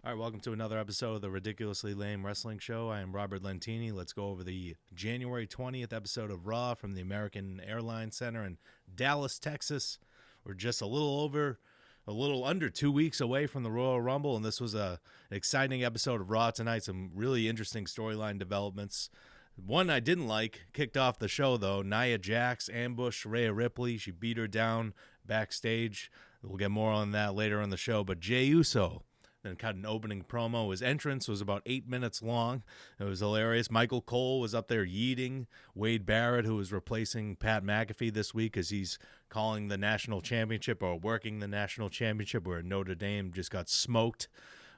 All right, welcome to another episode of the Ridiculously Lame Wrestling Show. I am Robert Lentini. Let's go over the January 20th episode of Raw from the American Airlines Center in Dallas, Texas. We're just a little under 2 weeks away from the Royal Rumble, and this was an exciting episode of Raw tonight. Some really interesting storyline developments. One I didn't like kicked off the show, though. Nia Jax ambushed Rhea Ripley. She beat her down backstage. We'll get more on that later in the show. But Jey Uso then cut an opening promo. His entrance was about 8 minutes long. It was hilarious. Michael Cole was up there yeeting Wade Barrett, who was replacing Pat McAfee this week as he's calling the national championship or working the national championship, where Notre Dame just got smoked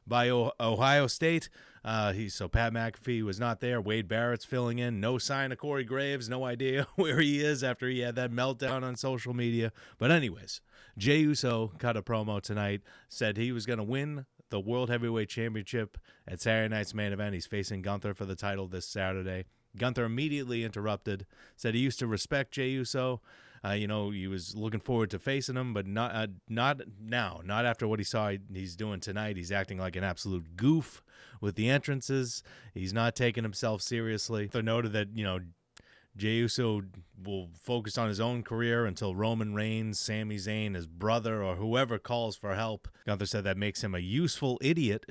by Ohio State. So Pat McAfee was not there. Wade Barrett's filling in. No sign of Corey Graves. No idea where he is after he had that meltdown on social media. But anyways, Jey Uso cut a promo tonight, said he was going to win the World Heavyweight Championship at Saturday night's main event. He's facing Gunther for the title this Saturday. Gunther immediately interrupted, said he used to respect Jey Uso. He was looking forward to facing him, but not now. Not after what he saw he's doing tonight. He's acting like an absolute goof with the entrances. He's not taking himself seriously. They noted that, Jey Uso will focus on his own career until Roman Reigns, Sami Zayn, his brother, or whoever calls for help. Gunther said that makes him a useful idiot,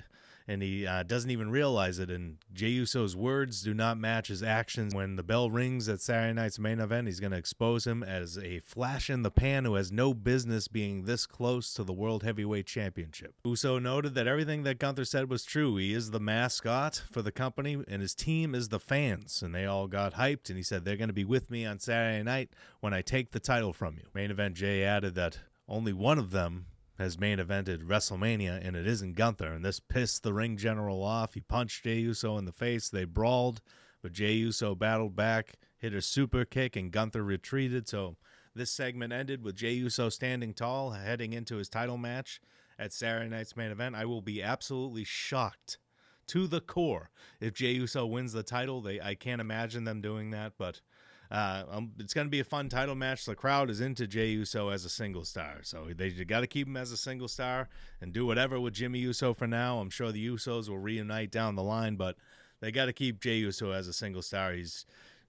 and he doesn't even realize it. And Jey Uso's words do not match his actions. When the bell rings at Saturday night's main event, he's going to expose him as a flash in the pan who has no business being this close to the World Heavyweight Championship. Uso noted that everything that Gunther said was true. He is the mascot for the company, and his team is the fans. And they all got hyped, and he said they're going to be with me on Saturday night when I take the title from you. Main event, Jey added that only one of them has main evented WrestleMania, and it isn't Gunther, and this pissed the ring general off. He punched Jey Uso in the face. They brawled, but Jey Uso battled back, hit a super kick, and Gunther retreated. So this segment ended with Jey Uso standing tall, heading into his title match at Saturday night's main event. I will be absolutely shocked to the core if Jey Uso wins the title. I can't imagine them doing that, but it's going to be a fun title match. The crowd is into Jey Uso as a single star, so they got to keep him as a single star and do whatever with Jimmy Uso for now. I'm sure the Usos will reunite down the line, but they got to keep Jey Uso as a single star. He's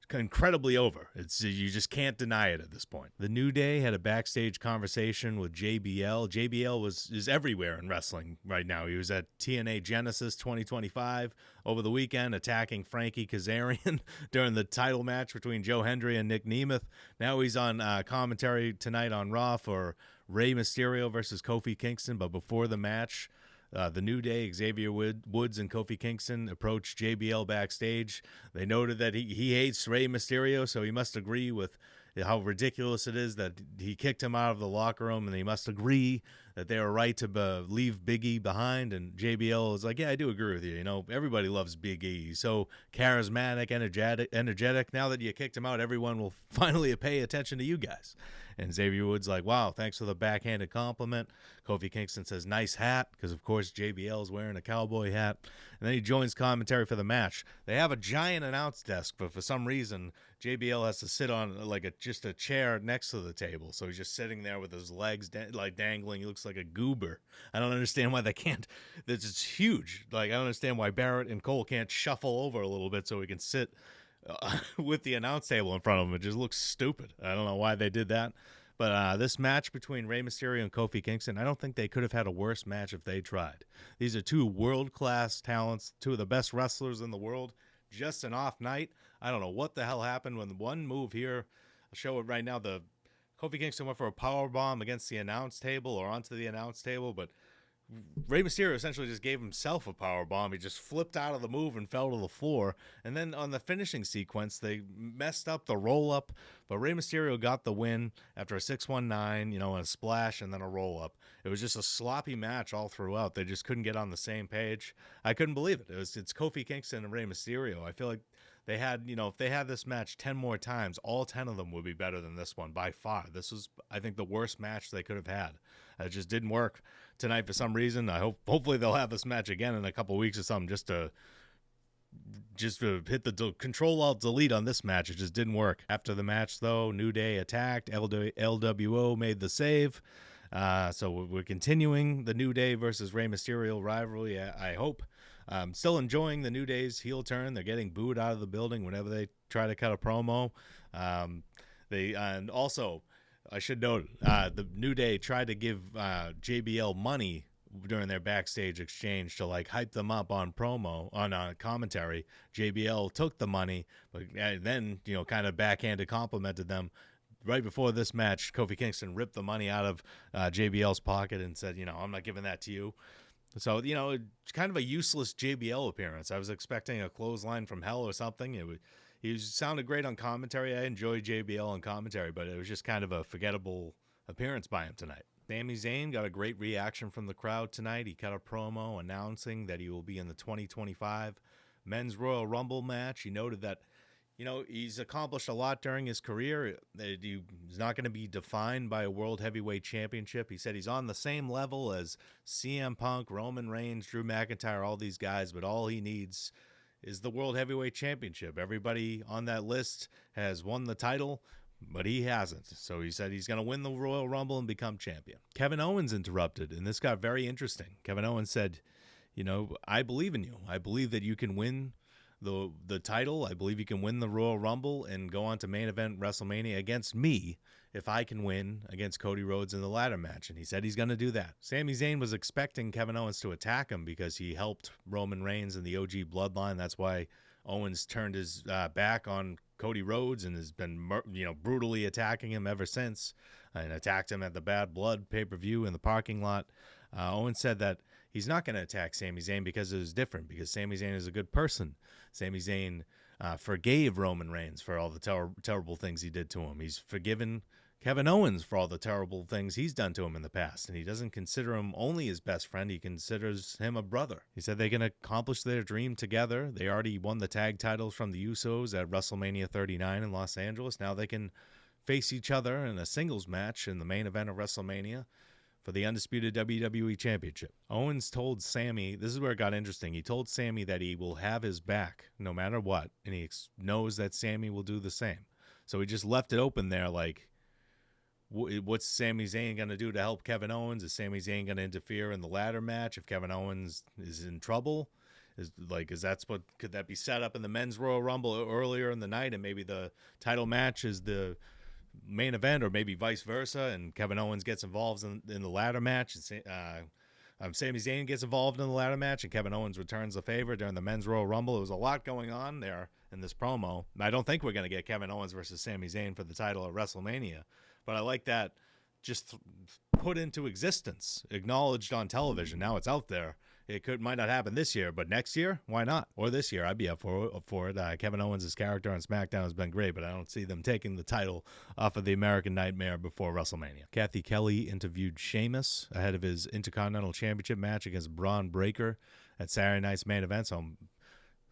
incredibly over. You just can't deny it at this point. The New Day had a backstage conversation with JBL. JBL is everywhere in wrestling right now. He was at TNA Genesis 2025 over the weekend, attacking Frankie Kazarian during the title match between Joe Hendry and Nick Nemeth. Now he's on commentary tonight on Raw for Rey Mysterio versus Kofi Kingston. But before the match, the New Day, Xavier Woods and Kofi Kingston approached JBL backstage. They noted that he hates Rey Mysterio, so he must agree with how ridiculous it is that he kicked him out of the locker room, and he must agree that they were right to leave Big E behind. And JBL is like, yeah, I do agree with you. Everybody loves Big E. He's so charismatic, energetic. Now that you kicked him out, everyone will finally pay attention to you guys. And Xavier Woods like, wow, thanks for the backhanded compliment. Kofi Kingston says, nice hat, because, of course, JBL is wearing a cowboy hat. And then he joins commentary for the match. They have a giant announce desk, but for some reason, JBL has to sit on just a chair next to the table. So he's just sitting there with his legs dangling. He looks like a goober. I don't understand why they can't. It's huge. I don't understand why Barrett and Cole can't shuffle over a little bit so he can sit with the announce table in front of him. It just looks stupid. I don't know why they did that. But this match between Rey Mysterio and Kofi Kingston, I don't think they could have had a worse match if they tried. These are two world-class talents, two of the best wrestlers in the world. Just an off night. I don't know what the hell happened when one move here, I'll show it right now, the Kofi Kingston went for a power bomb against the announce table or onto the announce table, but Rey Mysterio essentially just gave himself a power bomb. He just flipped out of the move and fell to the floor. And then on the finishing sequence, they messed up the roll-up, but Rey Mysterio got the win after a 619, and a splash and then a roll-up. It was just a sloppy match all throughout. They just couldn't get on the same page. I couldn't believe it. It's Kofi Kingston and Rey Mysterio. I feel like they had, if they had this match 10 more times, all 10 of them would be better than this one by far. This was, I think, the worst match they could have had. It just didn't work tonight for some reason. Hopefully they'll have this match again in a couple of weeks or something, just to hit the Control-Alt-Delete on this match. It just didn't work. After the match, though, New Day attacked. LWO made the save. So we're continuing the New Day versus Rey Mysterio rivalry, I hope. Still enjoying the New Day's heel turn. They're getting booed out of the building whenever they try to cut a promo. And also, I should note, the New Day tried to give JBL money during their backstage exchange to like hype them up on commentary. JBL took the money, but then kind of backhanded complimented them. Right before this match, Kofi Kingston ripped the money out of JBL's pocket and said, I'm not giving that to you. So, it's kind of a useless JBL appearance. I was expecting a clothesline from hell or something. He sounded great on commentary. I enjoy JBL on commentary, but it was just kind of a forgettable appearance by him tonight. Sami Zayn got a great reaction from the crowd tonight. He cut a promo announcing that he will be in the 2025 Men's Royal Rumble match. He noted that he's accomplished a lot during his career. He's not going to be defined by a World Heavyweight Championship. He said he's on the same level as CM Punk, Roman Reigns, Drew McIntyre, all these guys, but all he needs is the World Heavyweight Championship. Everybody on that list has won the title, but he hasn't. So he said he's going to win the Royal Rumble and become champion. Kevin Owens interrupted, and this got very interesting. Kevin Owens said, I believe in you. I believe that you can win the title. I believe you can win the Royal Rumble and go on to main event WrestleMania against me if I can win against Cody Rhodes in the ladder match. And he said he's going to do that. Sami Zayn was expecting Kevin Owens to attack him because he helped Roman Reigns in the OG bloodline. That's why Owens turned his back on Cody Rhodes and has been brutally attacking him ever since, and attacked him at the Bad Blood pay-per-view in the parking lot. Owens said that he's not going to attack Sami Zayn because it was different, because Sami Zayn is a good person. Sami Zayn forgave Roman Reigns for all the terrible things he did to him. He's forgiven Kevin Owens for all the terrible things he's done to him in the past, and he doesn't consider him only his best friend. He considers him a brother. He said they can accomplish their dream together. They already won the tag titles from the Usos at WrestleMania 39 in Los Angeles. Now they can face each other in a singles match in the main event of WrestleMania for the undisputed WWE Championship. Owens told Sami, this is where it got interesting, he told Sami that he will have his back no matter what, and he knows that Sami will do the same. So he just left it open there, like, what's Sami Zayn going to do to help Kevin Owens? Is Sami Zayn going to interfere in the ladder match if Kevin Owens is in trouble? Could that be set up in the Men's Royal Rumble earlier in the night, and maybe the title match is the main event, or maybe vice versa, and Kevin Owens gets involved in the ladder match, and Sami Zayn gets involved in the ladder match, and Kevin Owens returns the favor during the Men's Royal Rumble. There was a lot going on there in this promo. I don't think we're going to get Kevin Owens versus Sami Zayn for the title at WrestleMania, but I like that just put into existence, acknowledged on television. Now it's out there. It might not happen this year, but next year, why not? Or this year, I'd be up for it. Kevin Owens' character on SmackDown has been great, but I don't see them taking the title off of the American Nightmare before WrestleMania. Kathy Kelly interviewed Sheamus ahead of his Intercontinental Championship match against Bron Breakker at Saturday night's main event. So I'm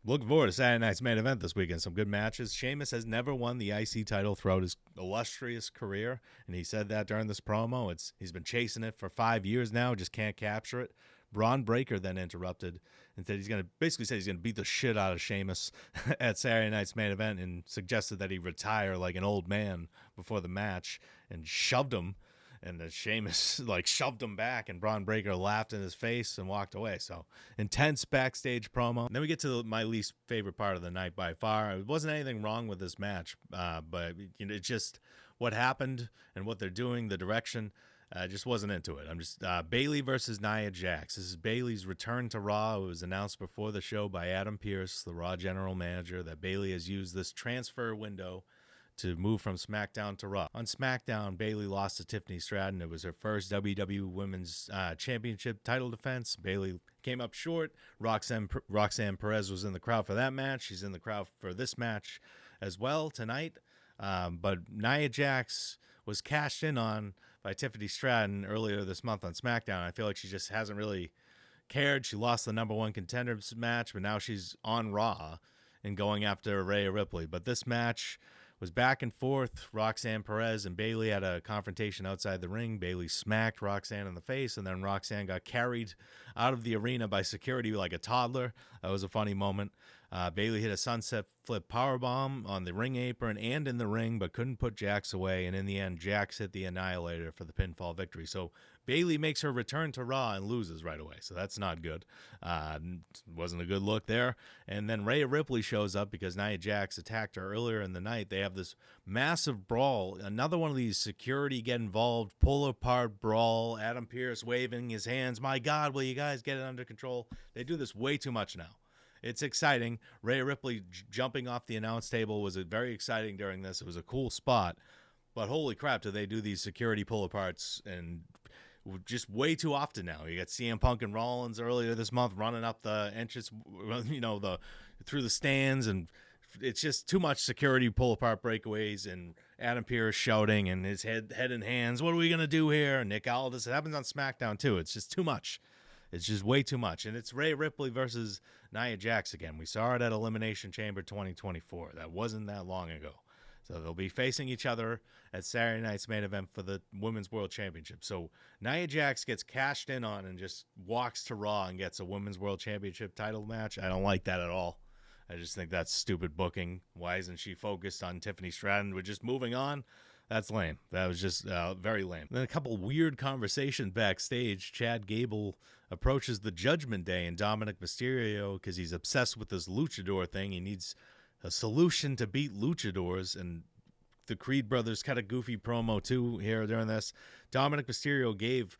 looking forward to Saturday night's main event this weekend. Some good matches. Sheamus has never won the IC title throughout his illustrious career, and he said that during this promo. He's been chasing it for 5 years now, just can't capture it. Bron Breakker then interrupted and said he's going to beat the shit out of Sheamus at Saturday night's main event, and suggested that he retire like an old man before the match, and shoved him. And then Sheamus shoved him back, and Bron Breakker laughed in his face and walked away. So intense backstage promo. And then we get to my least favorite part of the night by far. It wasn't anything wrong with this match, but it's just what happened and what they're doing, the direction. Just wasn't into it. I'm just Bayley versus Nia Jax. This is Bayley's return to Raw. It was announced before the show by Adam Pearce, the Raw general manager, that Bayley has used this transfer window to move from SmackDown to Raw. On SmackDown, Bayley lost to Tiffany Stratton. It was her first WWE Women's Championship title defense. Bayley came up short. Roxanne Perez was in the crowd for that match. She's in the crowd for this match as well tonight. But Nia Jax was cashed in on by Tiffany Stratton earlier this month on SmackDown. I feel like she just hasn't really cared. She lost the number one contenders match, but now she's on Raw and going after Rhea Ripley. But this match was back and forth. Roxanne Perez and Bayley had a confrontation outside the ring. Bayley smacked Roxanne in the face, and then Roxanne got carried out of the arena by security like a toddler. That was a funny moment. Bayley hit a sunset flip powerbomb on the ring apron and in the ring, but couldn't put Jax away. And in the end, Jax hit the Annihilator for the pinfall victory. So Bayley makes her return to Raw and loses right away. So that's not good. Wasn't a good look there. And then Rhea Ripley shows up because Nia Jax attacked her earlier in the night. They have this massive brawl. Another one of these security get involved, pull apart brawl. Adam Pearce waving his hands. My God, will you guys get it under control? They do this way too much now. It's exciting. Rhea Ripley jumping off the announce table was very exciting during this. It was a cool spot. But holy crap, do they do these security pull-aparts and just way too often now. You got CM Punk and Rollins earlier this month running up the entrance, through the stands, and it's just too much security pull-apart breakaways and Adam Pearce shouting and his head in hands. What are we going to do here? And Nick Aldis. It happens on SmackDown, too. It's just too much. It's just way too much. And it's Rhea Ripley versus Nia Jax again. We saw it at Elimination Chamber 2024. That wasn't that long ago. So they'll be facing each other at Saturday night's main event for the Women's World Championship. So Nia Jax gets cashed in on and just walks to Raw and gets a Women's World Championship title match. I don't like that at all. I just think that's stupid booking. Why isn't she focused on Tiffany Stratton? We're just moving on. That's lame. That was just very lame. Then a couple weird conversations backstage. Chad Gable approaches the Judgment Day and Dominic Mysterio because he's obsessed with this luchador thing. He needs a solution to beat luchadors, and the Creed brothers cut a goofy promo too here during this. Dominic Mysterio gave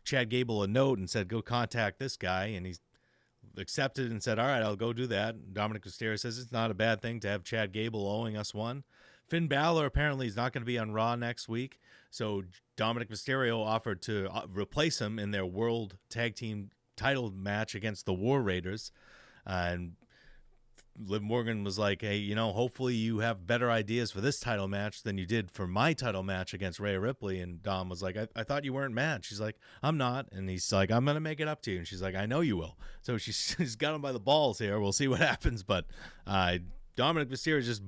Chad Gable a note and said, go contact this guy, and he accepted and said, all right, I'll go do that. Dominic Mysterio says it's not a bad thing to have Chad Gable owing us one. Finn Balor apparently is not going to be on Raw next week, so Dominic Mysterio offered to replace him in their World Tag Team title match against the War Raiders. And Liv Morgan was like, hey, hopefully you have better ideas for this title match than you did for my title match against Rhea Ripley. And Dom was like, I thought you weren't mad. She's like, I'm not. And he's like, I'm going to make it up to you. And she's like, I know you will. So she's got him by the balls here. We'll see what happens. But Dominic Mysterio is just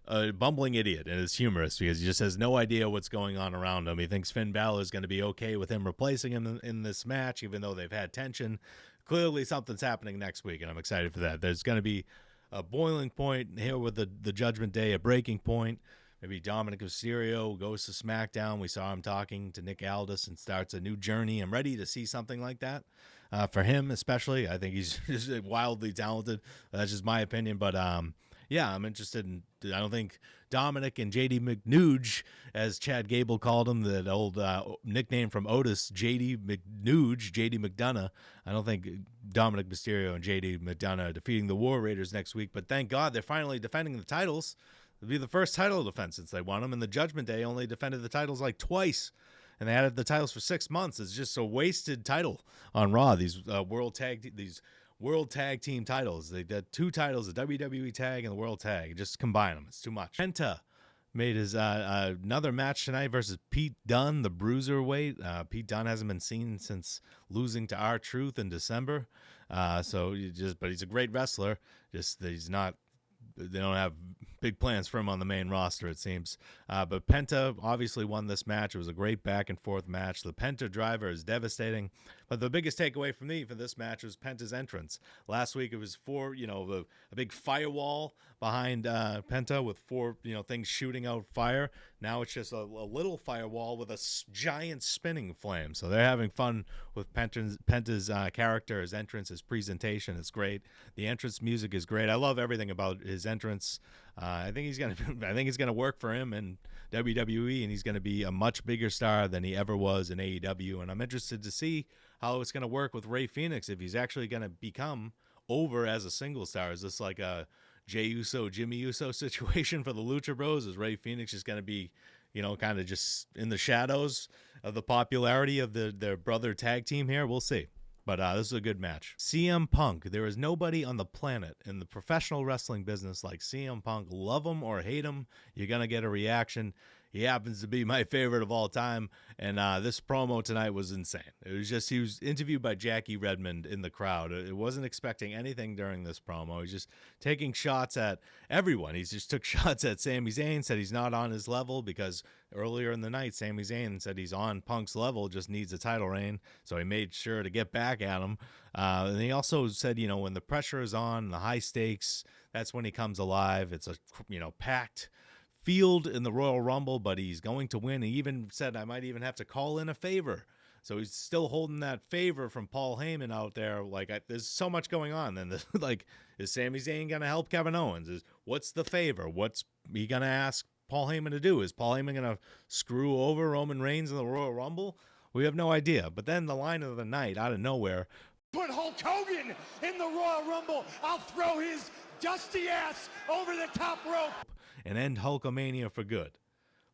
a bumbling idiot, and it's humorous because he just has no idea what's going on around him. He thinks Finn Balor is going to be okay with him replacing him in this match, even though they've had tension. Clearly something's happening next week, and I'm excited for that. There's going to be a boiling point here with the Judgment Day, a breaking point. Maybe Dominic Mysterio goes to SmackDown. We saw him talking to Nick Aldis and starts a new journey. I'm ready to see something like that for him, especially. I think he's just wildly talented. That's just my opinion, but yeah, I'm interested in. I don't think Dominic and JD McNooge, as Chad Gable called him, that old nickname from Otis, JD McNooge, JD McDonough. I don't think Dominic Mysterio and JD McDonough are defeating the War Raiders next week, but thank God they're finally defending the titles. It'll be the first title defense since they won them, and the Judgment Day only defended the titles like twice, and they had the titles for 6 months. It's just a wasted title on Raw. These World Tag Team titles. They got 2 titles, the WWE Tag and the World Tag. Just combine them. It's too much. Penta made his another match tonight versus Pete Dunne, the bruiserweight. Pete Dunne hasn't been seen since losing to R-Truth in December. But he's a great wrestler. Just that he's not. They don't have big plans for him on the main roster, it seems. But Penta obviously won this match. It was a great back-and-forth match. The Penta driver is devastating. But the biggest takeaway for me for this match was Penta's entrance. Last week it was a big firewall behind Penta with 4 things shooting out fire. Now it's just a little firewall with a giant spinning flame. So they're having fun with Penta's character, his entrance, his presentation. It's great. The entrance music is great. I love everything about his entrance. I think it's gonna work for him in WWE, and he's gonna be a much bigger star than he ever was in AEW. And I'm interested to see how it's gonna work with Rey Fenix, if he's actually gonna become over as a single star. Is this like a Jey Uso, Jimmy Uso situation for the Lucha Bros? Is Rey Fenix just gonna be, kind of just in the shadows of the popularity of their brother tag team here? We'll see. But this is a good match. CM Punk. There is nobody on the planet in the professional wrestling business like CM Punk. Love him or hate him, you're going to get a reaction. he happens to be my favorite of all time. And this promo tonight was insane. It was just, he was interviewed by Jackie Redmond in the crowd. It wasn't expecting anything during this promo. He's just taking shots at everyone. He just took shots at Sami Zayn, said he's not on his level because earlier in the night, Sami Zayn said he's on Punk's level, just needs a title reign. So he made sure to get back at him. And he also said, you know, when the pressure is on, the high stakes, that's when he comes alive. It's a, you know, packed field in the Royal Rumble, but he's going to win. He even said, I might even have to call in a favor. So he's still holding that favor from Paul Heyman out there. Like, there's so much going on. Then, like, is Sami Zayn going to help Kevin Owens? What's the favor? What's he going to ask Paul Heyman to do? Is Paul Heyman going to screw over Roman Reigns in the Royal Rumble? We have no idea. But then the line of the night, out of nowhere, put Hulk Hogan in the Royal Rumble. I'll throw his dusty ass over the top rope and end Hulkamania for good.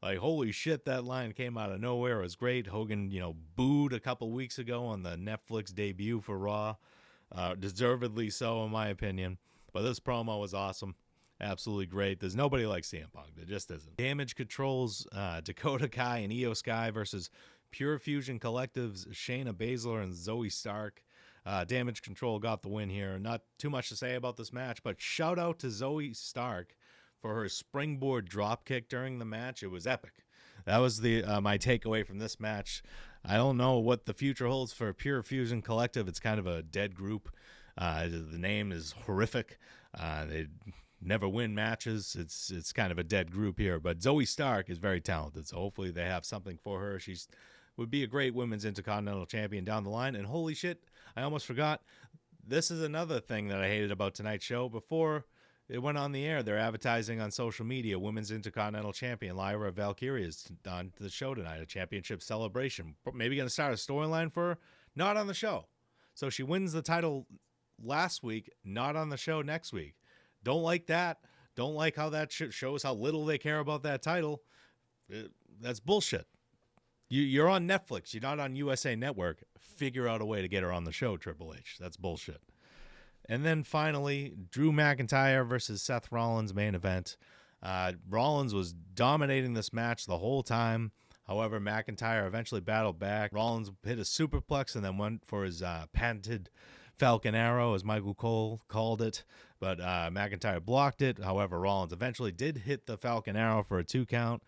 Like, holy shit, that line came out of nowhere. It was great. Hogan, you know, booed a couple weeks ago on the Netflix debut for Raw. Deservedly so, in my opinion. But this promo was awesome. Absolutely great. There's nobody like CM Punk. There just isn't. Damage Control's Dakota Kai and Io Sky versus Pure Fusion Collective's Shayna Baszler and Zoe Stark. Damage Control got the win here. Not too much to say about this match, but shout out to Zoe Stark for her springboard dropkick during the match. It was epic. That was the my takeaway from this match. I don't know what the future holds for Pure Fusion Collective. It's kind of a dead group. The name is horrific. They never win matches. It's kind of a dead group here. But Zoe Stark is very talented, so hopefully they have something for her. She's would be a great women's Intercontinental Champion down the line. And holy shit, I almost forgot. This is another thing that I hated about tonight's show. Before it went on the air, they're advertising on social media, Women's Intercontinental Champion Lyra Valkyria is on the show tonight, a championship celebration. Maybe going to start a storyline for her. Not on the show. So she wins the title last week, not on the show next week. Don't like that. Don't like how that shows how little they care about that title. That's bullshit. You're on Netflix. You're not on USA Network. Figure out a way to get her on the show, Triple H. That's bullshit. And then finally, Drew McIntyre versus Seth Rollins main event. Rollins was dominating this match the whole time. However, McIntyre eventually battled back. Rollins hit a superplex and then went for his patented Falcon Arrow, as Michael Cole called it. But McIntyre blocked it. However, Rollins eventually did hit the Falcon Arrow for a 2 count.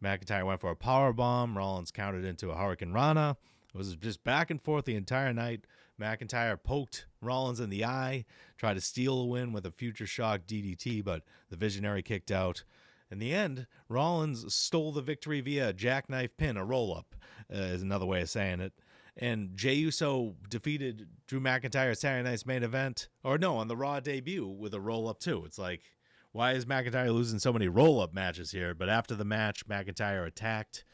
McIntyre went for a power bomb. Rollins countered into a Hurricane Rana. It was just back and forth the entire night. McIntyre poked Rollins in the eye, tried to steal a win with a Future Shock DDT, but the Visionary kicked out. In the end, Rollins stole the victory via a jackknife pin, a roll-up, is another way of saying it. And Jey Uso defeated Drew McIntyre Saturday night's main event, or no, on the Raw debut with a roll-up too. It's like, why is McIntyre losing so many roll-up matches here? But after the match, McIntyre attacked.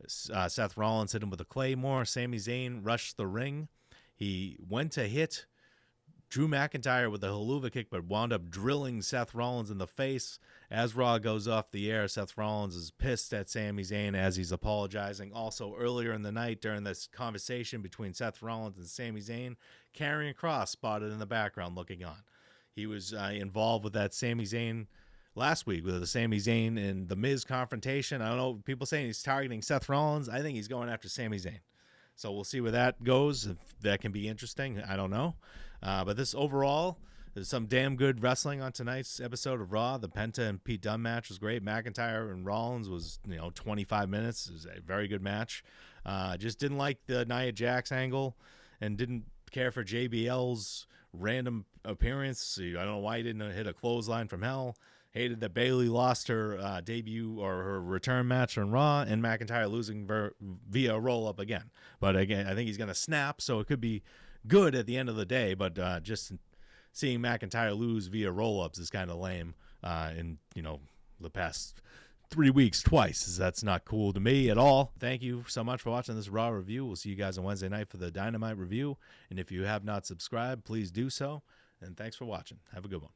Seth Rollins hit him with a Claymore. Sami Zayn rushed the ring. He went to hit Drew McIntyre with a haluva kick, but wound up drilling Seth Rollins in the face. As Raw goes off the air, Seth Rollins is pissed at Sami Zayn as he's apologizing. Also, earlier in the night, during this conversation between Seth Rollins and Sami Zayn, Karrion Kross spotted in the background looking on. He was involved with that Sami Zayn last week with the Sami Zayn and the Miz confrontation. I don't know, people saying he's targeting Seth Rollins. I think he's going after Sami Zayn. So we'll see where that goes. If that can be interesting, I don't know. But this overall, there's some damn good wrestling on tonight's episode of Raw. The Penta and Pete Dunne match was great. McIntyre and Rollins was, 25 minutes. It was a very good match. Just didn't like the Nia Jax angle and didn't care for JBL's random appearance. I don't know why he didn't hit a clothesline from hell. Hated that Bayley lost her debut or her return match on Raw, and McIntyre losing via roll-up again. But again, I think he's going to snap, so it could be good at the end of the day. But just seeing McIntyre lose via roll-ups is kind of lame in the past 3 weeks twice. That's not cool to me at all. Thank you so much for watching this Raw review. We'll see you guys on Wednesday night for the Dynamite review. And if you have not subscribed, please do so. And thanks for watching. Have a good one.